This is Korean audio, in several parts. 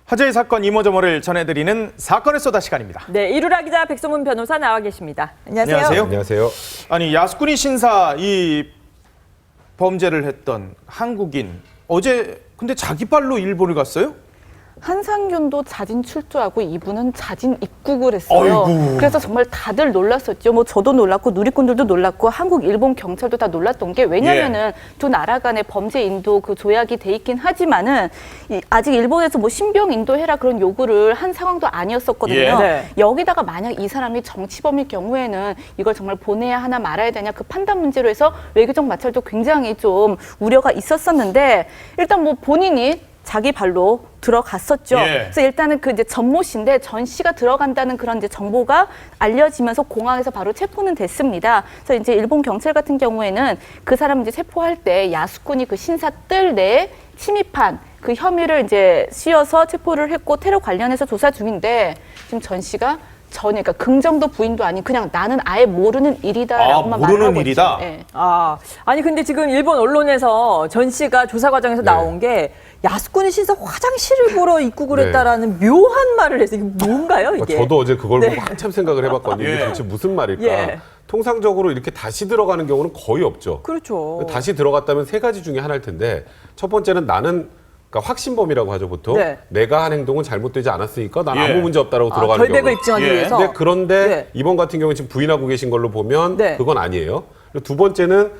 화제의 사건 이모저모를 전해드리는 사건의 쏘다 시간입니다. 네, 이루라 기자, 백성문 변호사 나와 계십니다. 안녕하세요. 안녕하세요. 아니 야스쿠니 신사 이 범죄를 했던 한국인 어제 근데 자기 발로 일본을 갔어요? 한상균도 자진 출조하고 이분은 자진 입국을 했어요. 아이고. 그래서 정말 다들 놀랐었죠. 뭐 저도 놀랐고 누리꾼들도 놀랐고 한국, 일본 경찰도 다 놀랐던 게 왜냐면은 두 나라 간의 범죄 인도 그 조약이 돼 있긴 하지만은 아직 일본에서 뭐 신병 인도해라 그런 요구를 한 상황도 아니었었거든요. 예. 네. 여기다가 만약 이 사람이 정치범일 경우에는 이걸 정말 보내야 하나 말아야 되냐 그 판단 문제로 해서 외교적 마찰도 굉장히 좀 우려가 있었었는데 일단 뭐 본인이 자기 발로 들어갔었죠. 예. 그래서 일단은 그 이제 전모 씨인데 전 씨가 들어간다는 그런 이제 정보가 알려지면서 공항에서 바로 체포는 됐습니다. 그래서 이제 일본 경찰 같은 경우에는 그 사람 이제 체포할 때 야스쿠니 그 신사 뜰 내에 침입한 그 혐의를 이제 씌워서 체포를 했고 테러 관련해서 조사 중인데 지금 전 씨가 전혀 그러니까 긍정도 부인도 아닌 그냥 나는 아예 모르는 일이다라고만 말을 모르는 하고 일이다? 있죠. 예. 아니 근데 지금 일본 언론에서 전 씨가 조사 과정에서 네. 나온 게 야스쿠니 신사 화장실을 보러 입국을 네. 했다라는 묘한 말을 해서 이게 뭔가요 이게? 저도 어제 그걸 네. 보고 한참 생각을 해봤거든요. 예. 이게 도대체 무슨 말일까? 예. 통상적으로 이렇게 다시 들어가는 경우는 거의 없죠. 그렇죠. 다시 들어갔다면 세 가지 중에 하나일 텐데 첫 번째는 나는 그러니까 확신범이라고 하죠 보통. 네. 내가 한 행동은 잘못되지 않았으니까 난 예. 아무 문제 없다라고 들어가는 결백을 경우. 입증하기 예. 위해서. 그런데 네. 이번 같은 경우는 지금 부인하고 계신 걸로 보면 네. 그건 아니에요. 그리고 두 번째는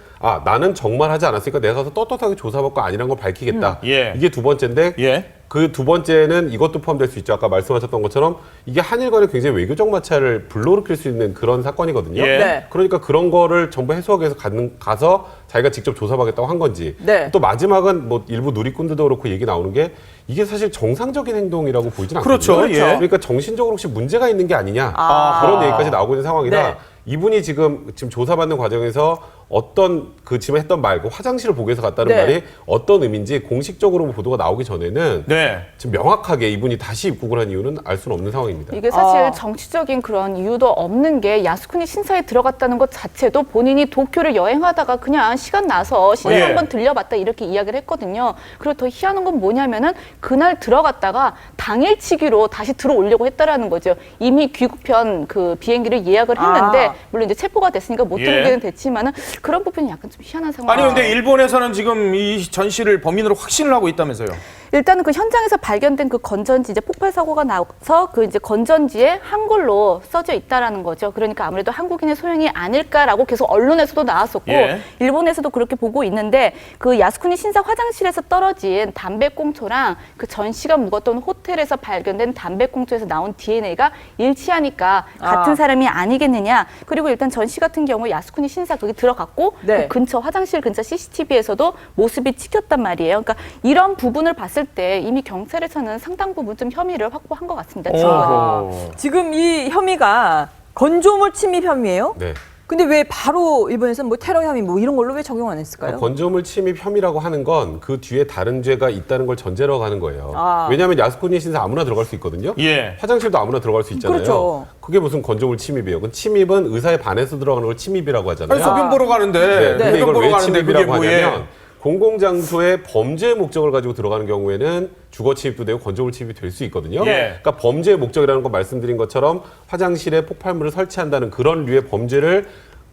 나는 정말 하지 않았으니까 내가 가서 떳떳하게 조사받고 아니란 걸 밝히겠다. 예. 이게 두 번째인데 예. 그 두 번째는 이것도 포함될 수 있죠. 아까 말씀하셨던 것처럼 이게 한일 간에 굉장히 외교적 마찰을 불러일으킬 수 있는 그런 사건이거든요. 예. 네. 그러니까 그런 거를 정부 해수하기 위해서 가서 자기가 직접 조사받겠다고 한 건지. 네. 또 마지막은 뭐 일부 누리꾼들도 그렇고 얘기 나오는 게 이게 사실 정상적인 행동이라고 보이진 않거든요. 그렇죠. 예. 그러니까 정신적으로 혹시 문제가 있는 게 아니냐. 아. 그런 얘기까지 나오고 있는 상황이라 네. 이분이 지금 조사받는 과정에서 어떤 지금 했던 말, 그 화장실을 보기 위해서 갔다는 네. 말이 어떤 의미인지 공식적으로 보도가 나오기 전에는 네. 지금 명확하게 이분이 다시 입국을 한 이유는 알 수는 없는 상황입니다. 이게 사실 아. 정치적인 그런 이유도 없는 게 야스쿠니 신사에 들어갔다는 것 자체도 본인이 도쿄를 여행하다가 그냥 시간 나서 신사 예. 한번 들려봤다 이렇게 이야기를 했거든요. 그리고 더 희한한 건 뭐냐면은 그날 들어갔다가 당일치기로 다시 들어오려고 했다라는 거죠. 이미 귀국편 그 비행기를 예약을 했는데 물론 이제 체포가 됐으니까 못 예. 들어오게는 됐지만은 그런 부분이 약간 좀 희한한 상황. 아니 근데 일본에서는 지금 이 전 씨를 범인으로 확신을 하고 있다면서요? 일단은 그 현장에서 발견된 그 건전지 이제 폭발 사고가 나서 그 이제 건전지에 한글로 써져 있다라는 거죠. 그러니까 아무래도 한국인의 소행이 아닐까라고 계속 언론에서도 나왔었고 예. 일본에서도 그렇게 보고 있는데 그 야스쿠니 신사 화장실에서 떨어진 담배꽁초랑 그 전 씨가 묵었던 호텔에서 발견된 담배꽁초에서 나온 DNA가 일치하니까 같은 사람이 아니겠느냐. 그리고 일단 전 씨 같은 경우 야스쿠니 신사 거기 들어갔고 네. 그 근처 화장실 근처 CCTV에서도 모습이 찍혔단 말이에요. 그러니까 이런 부분을 봤을 때 이미 경찰에서는 상당 부분 좀 혐의를 확보한 것 같습니다. 오. 지금 이 혐의가 건조물 침입 혐의예요? 네. 근데 왜 바로 일본에서는 뭐 테러 혐의 뭐 이런 걸로 왜 적용 안 했을까요? 건조물 침입 혐의라고 하는 건 그 뒤에 다른 죄가 있다는 걸 전제로 하는 거예요. 아. 왜냐하면 야스쿠니 신사 아무나 들어갈 수 있거든요. 예. 화장실도 아무나 들어갈 수 있잖아요. 그렇죠. 그게 무슨 건조물 침입이에요. 그 침입은 의사에 반해서 들어가는 걸 침입이라고 하잖아요. 아니 소변 보러 가는데 네. 근데 소변 이걸 보러 왜 가는데 그게 침입이라고 뭐예요? 하냐면 공공장소에 범죄 목적을 가지고 들어가는 경우에는 주거 침입도 되고 건조물 침입이 될 수 있거든요. 예. 그러니까 범죄의 목적이라는 거 말씀드린 것처럼 화장실에 폭발물을 설치한다는 그런 류의 범죄를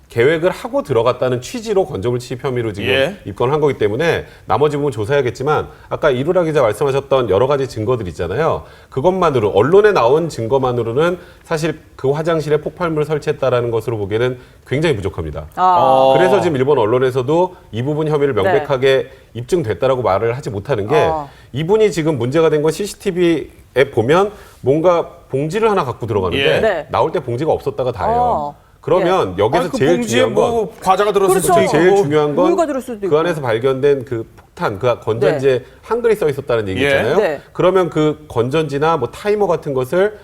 계획을 하고 들어갔다는 취지로 건조물 침입 혐의로 지금 예. 입건한 거기 때문에 나머지 부분 조사해야겠지만 아까 이루라 기자 말씀하셨던 여러 가지 증거들 있잖아요. 그것만으로 언론에 나온 증거만으로는 사실 그 화장실에 폭발물을 설치했다라는 것으로 보기에는 굉장히 부족합니다. 그래서 지금 일본 언론에서도 이 부분 혐의를 명백하게 입증됐다라고 말을 하지 못하는 게 이분이 지금 문제가 된 건 CCTV에 보면 뭔가 봉지를 하나 갖고 들어가는데 예. 네. 나올 때 봉지가 없었다가 다예요. 그러면 여기서 아니, 그 제일 봉지에 중요한 건 뭐 과자가 들었을 그렇죠. 수도 있고 제일 중요한 건 우유가 들을 수도 그 있고. 안에서 발견된 그 폭탄, 그 건전지에 한글이 써 있었다는 얘기잖아요. 네. 그러면 그 건전지나 뭐 타이머 같은 것을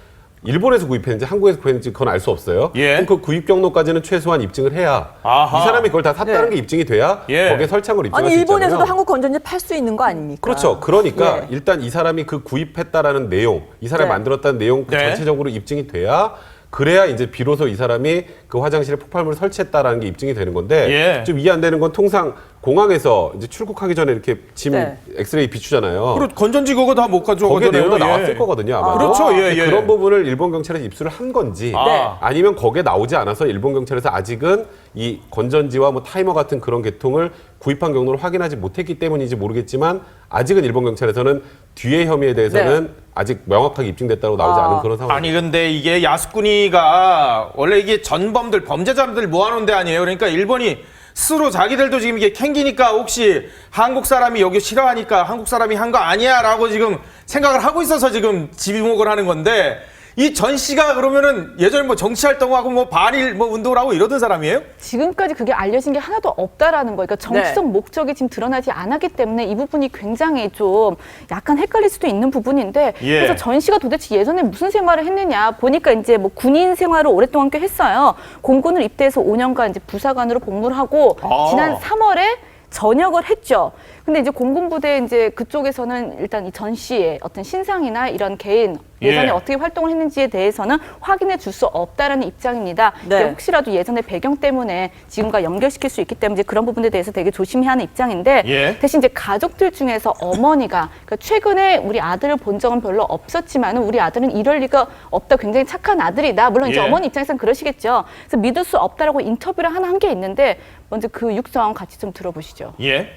일본에서 구입했는지 한국에서 구입했는지 그건 알 수 없어요. 예. 그럼 그 구입 경로까지는 최소한 입증을 해야 아하. 이 사람이 그걸 다 샀다는 네. 게 입증이 돼야 예. 거기에 설치한 걸 입증할 아니 수 있잖아요. 일본에서도 한국 건전지 팔 수 있는 거 아닙니까? 그렇죠. 그러니까 예. 일단 이 사람이 그 구입했다라는 내용, 이 사람이 네. 만들었다는 내용 그 네. 전체적으로 입증이 돼야 그래야 이제 비로소 이 사람이 그 화장실에 폭발물을 설치했다라는 게 입증이 되는 건데 예. 좀 이해 안 되는 건 통상 공항에서 이제 출국하기 전에 이렇게 짐 네. 엑스레이 비추잖아요. 그리고 건전지 그거 다 못 가져가잖아요. 거기에 내용도 예. 나왔을 거거든요. 아마도. 그렇죠. 예, 예. 그런 부분을 일본 경찰에서 입수를 한 건지 네. 아니면 거기에 나오지 않아서 일본 경찰에서 아직은 이 건전지와 뭐 타이머 같은 그런 계통을 구입한 경로를 확인하지 못했기 때문인지 모르겠지만 아직은 일본 경찰에서는 뒤의 혐의에 대해서는 아직 명확하게 입증됐다고 나오지 않은 그런 상황입니다. 아니 근데 이게 야스쿠니가 원래 이게 전범들 범죄자들 모아놓은 데 아니에요. 그러니까 일본이 스스로 자기들도 지금 이게 캥기니까 혹시 한국 사람이 여기 싫어하니까 한국 사람이 한 거 아니야라고 지금 생각을 하고 있어서 지금 지목을 하는 건데 이 전 씨가 그러면은 예전에 뭐 정치 활동하고 뭐 반일 뭐 운동을 하고 이러던 사람이에요? 지금까지 그게 알려진 게 하나도 없다라는 거예요. 그러니까 정치적 목적이 지금 드러나지 않았기 때문에 이 부분이 굉장히 좀 약간 헷갈릴 수도 있는 부분인데 예. 그래서 전 씨가 도대체 예전에 무슨 생활을 했느냐 보니까 이제 뭐 군인 생활을 오랫동안 꽤 했어요. 공군을 입대해서 5년간 이제 부사관으로 복무를 하고 지난 3월에 전역을 했죠. 근데 이제 공군부대 이제 그쪽에서는 일단 이 전 씨의 어떤 신상이나 이런 개인 예전에 예. 어떻게 활동을 했는지에 대해서는 확인해 줄 수 없다라는 입장입니다. 네. 이게 혹시라도 예전의 배경 때문에 지금과 연결시킬 수 있기 때문에 이제 그런 부분에 대해서 되게 조심해야 하는 입장인데 예. 대신 이제 가족들 중에서 어머니가 그러니까 최근에 우리 아들을 본 적은 별로 없었지만 우리 아들은 이럴 리가 없다. 굉장히 착한 아들이다. 물론 이제 예. 어머니 입장에서는 그러시겠죠. 그래서 믿을 수 없다라고 인터뷰를 하나 한 게 있는데 먼저 그 육성 같이 좀 들어보시죠. 예.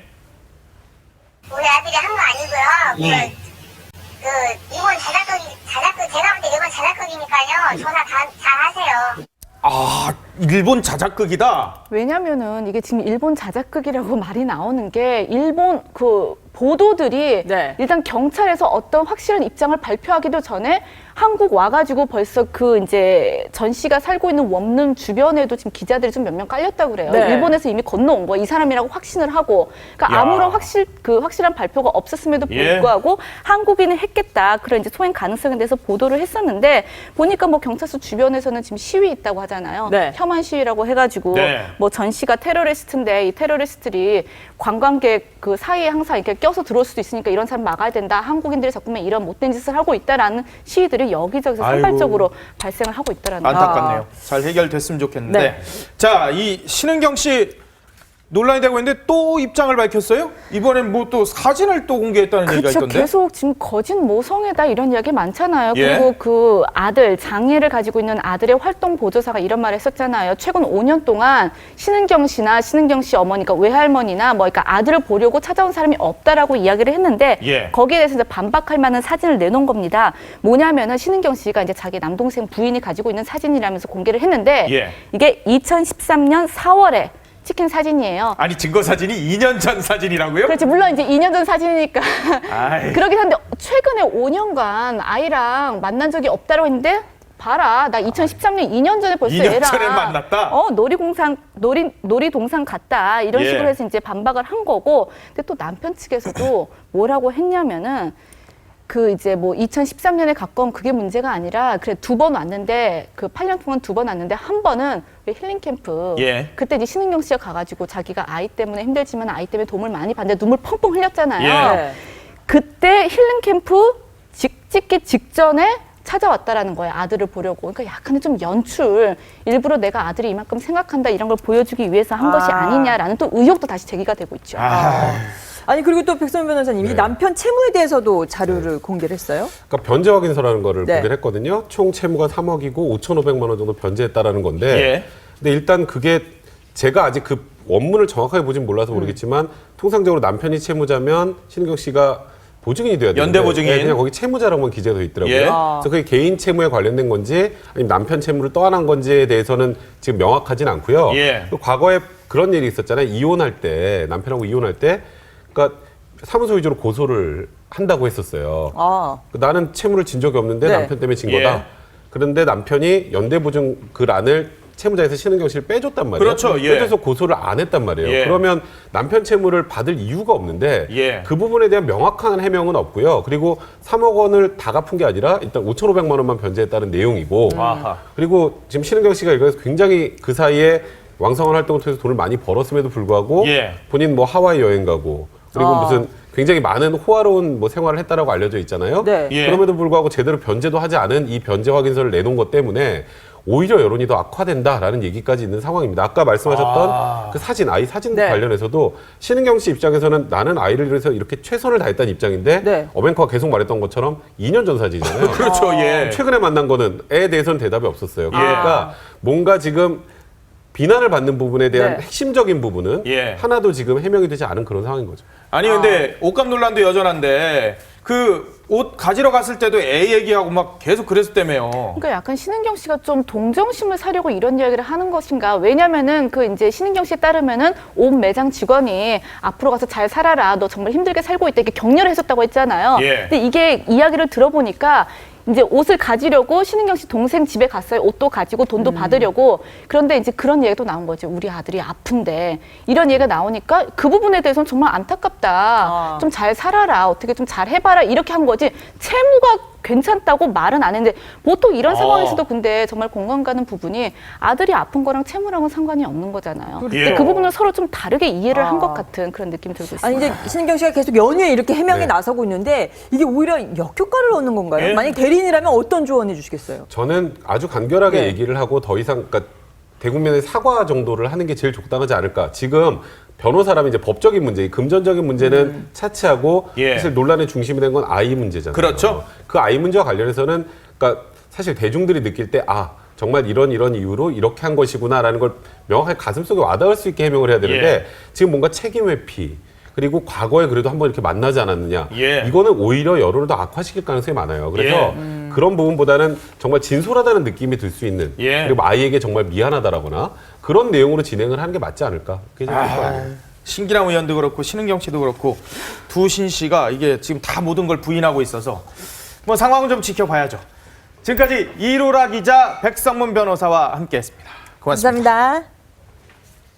우리 아들이 한 거 아니고요. 일본 자작극 제가 볼 때 일본 자작극이니까요. 전화 잘 하세요. 아 일본 자작극이다. 왜냐면은 이게 지금 일본 자작극이라고 말이 나오는 게 일본 그 보도들이 네. 일단 경찰에서 어떤 확실한 입장을 발표하기도 전에 한국 와가지고 벌써 그 이제 전 씨가 살고 있는 원룸 주변에도 지금 기자들이 좀 몇 명 깔렸다고 그래요. 네. 일본에서 이미 건너온 거야. 이 사람이라고 확신을 하고. 그러니까 야. 아무런 확실한 발표가 없었음에도 예. 불구하고 한국인은 했겠다. 그런 이제 소행 가능성에 대해서 보도를 했었는데 보니까 뭐 경찰서 주변에서는 지금 시위 있다고 하잖아요. 네. 혐한 시위라고 해가지고 네. 뭐 전 씨가 테러리스트인데 이 테러리스트들이 관광객 그 사이에 항상 이렇게 껴서 들어올 수도 있으니까 이런 사람 막아야 된다. 한국인들이 자꾸만 이런 못된 짓을 하고 있다라는 시위들이 여기저기서 아이고. 산발적으로 발생을 하고 있다라는 거예요. 안타깝네요. 잘 해결됐으면 좋겠는데. 네. 자, 이 신은경 씨 논란이 되고 있는데 또 입장을 밝혔어요? 이번엔 뭐 또 사진을 또 공개했다는 얘기가 그렇죠. 있던데. 계속 지금 거짓 모성애다 이런 이야기 많잖아요. 예. 그리고 그 아들, 장애를 가지고 있는 아들의 활동 보조사가 이런 말을 했었잖아요. 최근 5년 동안 신은경 씨나 신은경 씨 어머니가 외할머니나 뭐 그러니까 아들을 보려고 찾아온 사람이 없다라고 이야기를 했는데 예. 거기에 대해서 이제 반박할 만한 사진을 내놓은 겁니다. 뭐냐면은 신은경 씨가 이제 자기 남동생 부인이 가지고 있는 사진이라면서 공개를 했는데 예. 이게 2013년 4월에 찍힌 사진이에요. 아니 증거 사진이 2년 전 사진이라고요? 그렇지. 물론 이제 2년 전 사진이니까 아이. 그러긴 한데 최근에 5년간 아이랑 만난 적이 없다고 했는데 봐라. 나 2013년 2년 전에 벌써 2년 애랑 전에 만났다? 놀이동산 갔다. 이런 예. 식으로 해서 이제 반박을 한 거고. 근데 또 남편 측에서도 뭐라고 했냐면은 그 이제 뭐 2013년에 가까운 그게 문제가 아니라 그래 2번 왔는데 그 8년 동안 2번 왔는데 한 번은 왜 힐링 캠프 예. 그때 이제 신은경 씨가 가가지고 자기가 아이 때문에 힘들지만 아이 때문에 도움을 많이 받는데 눈물 펑펑 흘렸잖아요. 예. 그때 힐링 캠프 찍기 직전에 찾아왔다라는 거예요. 아들을 보려고. 그러니까 약간의 좀 연출. 일부러 내가 아들이 이만큼 생각한다 이런 걸 보여주기 위해서 한 것이 아니냐라는 또 의혹도 다시 제기가 되고 있죠. 아니 그리고 또 백선 변호사님이 네. 남편 채무에 대해서도 자료를 공개를 했어요. 그러니까 변제 확인서라는 거를 네. 공개를 했거든요. 총 채무가 3억이고 5,500만 원 정도 변제했다라는 건데 예. 근데 일단 그게 제가 아직 그 원문을 정확하게 보진 몰라서 모르겠지만 통상적으로 남편이 채무자면 신은경 씨가 보증인이 돼야 되는데 연대 보증인. 네, 그냥 거기 채무자라고만 기재되어 있더라고요. 예. 아. 그래서 그게 개인 채무에 관련된 건지 아니면 남편 채무를 떠안은 건지에 대해서는 지금 명확하진 않고요. 예. 또 과거에 그런 일이 있었잖아요. 이혼할 때 남편하고 이혼할 때 그러니까 사무소 위주로 고소를 한다고 했었어요. 아, 나는 채무를 진 적이 없는데 네. 남편 때문에 진 예. 거다. 그런데 남편이 연대보증 그 란을 채무자에서 신은경 씨를 빼줬단 말이에요. 그렇죠, 예. 빼줘서 고소를 안 했단 말이에요. 예. 그러면 남편 채무를 받을 이유가 없는데 예. 그 부분에 대한 명확한 해명은 없고요. 그리고 3억 원을 다 갚은 게 아니라 일단 5,500만 원만 변제했다는 내용이고 아하. 그리고 지금 신은경 씨가 이거에서 굉장히 그 사이에 왕성한 활동을 통해서 돈을 많이 벌었음에도 불구하고 예. 본인 뭐 하와이 여행 가고 그리고 무슨 굉장히 많은 호화로운 뭐 생활을 했다라고 알려져 있잖아요. 네. 예. 그럼에도 불구하고 제대로 변제도 하지 않은 이 변제 확인서를 내놓은 것 때문에 오히려 여론이 더 악화된다라는 얘기까지 있는 상황입니다. 아까 말씀하셨던 그 사진, 아이 사진 네. 관련해서도 신은경 씨 입장에서는 나는 아이를 위해서 이렇게 최선을 다했다는 입장인데 네. 어벙커가 계속 말했던 것처럼 2년 전 사진이잖아요. 그렇죠. 예. 최근에 만난 거는 애에 대해서는 대답이 없었어요. 그러니까 뭔가 지금 비난을 받는 부분에 대한 네. 핵심적인 부분은 예. 하나도 지금 해명이 되지 않은 그런 상황인 거죠. 아니 근데 옷값 논란도 여전한데 그 옷 가지러 갔을 때도 애 얘기하고 막 계속 그랬었다며요. 그러니까 약간 신은경 씨가 좀 동정심을 사려고 이런 이야기를 하는 것인가? 왜냐면은 그 이제 신은경 씨에 따르면은 옷 매장 직원이 앞으로 가서 잘 살아라. 너 정말 힘들게 살고 있다. 이렇게 격려를 했었다고 했잖아요. 예. 근데 이게 이야기를 들어보니까 이제 옷을 가지려고 신은경 씨 동생 집에 갔어요. 옷도 가지고 돈도 받으려고. 그런데 이제 그런 얘기도 나온 거지. 우리 아들이 아픈데. 이런 얘기가 나오니까 그 부분에 대해서는 정말 안타깝다. 좀 잘 살아라. 어떻게 좀 잘 해봐라. 이렇게 한 거지. 채무가 괜찮다고 말은 안 했는데 보통 이런 상황에서도 근데 정말 공감 가는 부분이 아들이 아픈 거랑 채무랑은 상관이 없는 거잖아요. 근데 그 부분을 서로 좀 다르게 이해를 한 것 같은 그런 느낌이 들고 있습니다. 아니 이제 신은경 씨가 계속 연휴에 이렇게 해명에 네. 나서고 있는데 이게 오히려 역효과를 얻는 건가요? 네. 만약 대리인이라면 어떤 조언해 주시겠어요? 저는 아주 간결하게 네. 얘기를 하고 더 이상 그러니까 대국민의 사과 정도를 하는 게 제일 적당하지 않을까. 지금 변호사라면 이제 법적인 문제, 금전적인 문제는 차치하고 예. 사실 논란의 중심이 된 건 아이 문제잖아요. 그렇죠. 그 아이 문제와 관련해서는 그러니까 사실 대중들이 느낄 때 정말 이런 이유로 이렇게 한 것이구나라는 걸 명확하게 가슴속에 와닿을 수 있게 해명을 해야 되는데 예. 지금 뭔가 책임 회피 그리고 과거에 그래도 한번 이렇게 만나지 않았느냐. 예. 이거는 오히려 여론을 더 악화시킬 가능성이 많아요. 그래서 예. 그런 부분보다는 정말 진솔하다는 느낌이 들 수 있는 예. 그리고 아이에게 정말 미안하다라거나 그런 내용으로 진행을 하는 게 맞지 않을까. 그게 제일 좋을 것 같아요. 신기남 의원도 그렇고 신은경 씨도 그렇고 두 신 씨가 이게 지금 다 모든 걸 부인하고 있어서 뭐 상황은 좀 지켜봐야죠. 지금까지 이로라 기자, 백성문 변호사와 함께했습니다. 고맙습니다. 감사합니다.